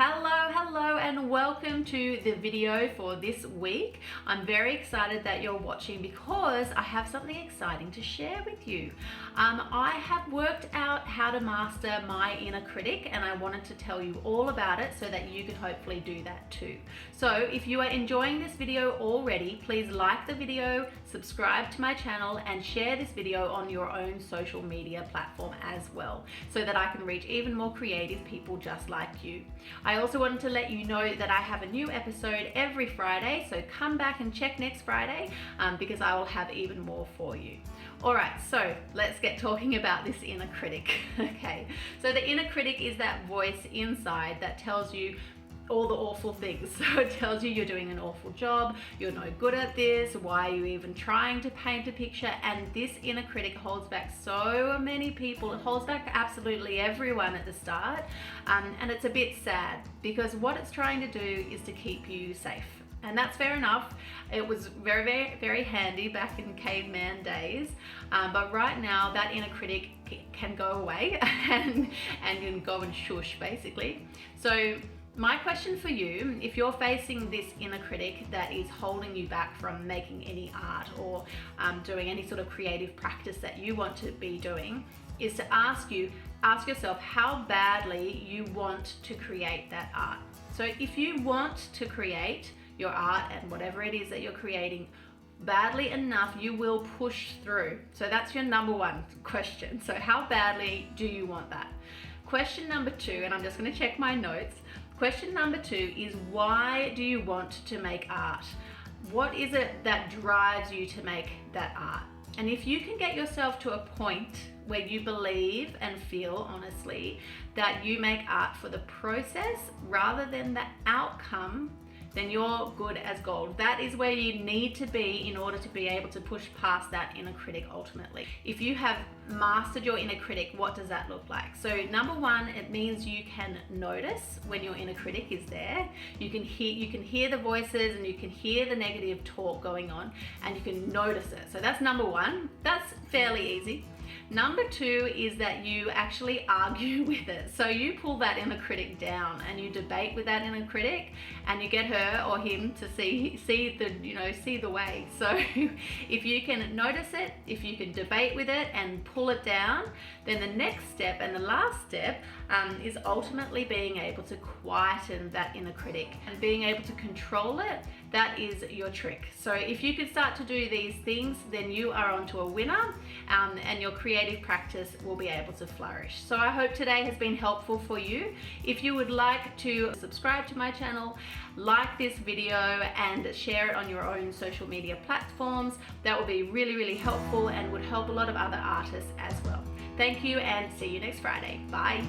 Hello and welcome to the video for this week. I'm very excited that you're watching because I have something exciting to share with you. I have worked out how to master my inner critic and I wanted to tell you all about it so that you can hopefully do that too. So if you are enjoying this video already, please like the video, subscribe to my channel and share this video on your own social media platform as well so that I can reach even more creative people just like you. I also wanted to let you know that I have a new episode every Friday, so come back and check next Friday because I will have even more for you. Alright, so let's get talking about this inner critic. Okay, so the inner critic is that voice inside that tells you all the awful things. So it tells you you're doing an awful job, you're no good at this, why are you even trying to paint a picture? And this inner critic holds back so many people. It holds back absolutely everyone at the start. And it's a bit sad because what it's trying to do is to keep you safe. And that's fair enough. It was very handy back in caveman days. But right now that inner critic can go away and can go and shush basically. So my question for you, if you're facing this inner critic that is holding you back from making any art or doing any sort of creative practice that you want to be doing, is to ask yourself how badly you want to create that art. So if you want to create your art and whatever it is that you're creating badly enough, you will push through. So that's your number one question. So how badly do you want that? Question number two, and I'm just going to check my notes. Question number two is, why do you want to make art? What is it that drives you to make that art? And if you can get yourself to a point where you believe and feel honestly that you make art for the process rather than the outcome, then you're good as gold. That is where you need to be in order to be able to push past that inner critic ultimately. If you have mastered your inner critic, what does that look like? So number one, it means you can notice when your inner critic is there. You can hear the voices and you can hear the negative talk going on and you can notice it. So that's number one. That's fairly easy. Number two is that you actually argue with it. So you pull that inner critic down and you debate with that inner critic and you get her or him to see the way. So if you can notice it, if you can debate with it and pull it down, then the next step and the last step is ultimately being able to quieten that inner critic and being able to control it. That is your trick. So if you can start to do these things, then you are onto a winner and your creative practice will be able to flourish. So I hope today has been helpful for you. If you would like to subscribe to my channel, like this video and share it on your own social media platforms, that would be really helpful and would help a lot of other artists as well. Thank you and see you next Friday. Bye.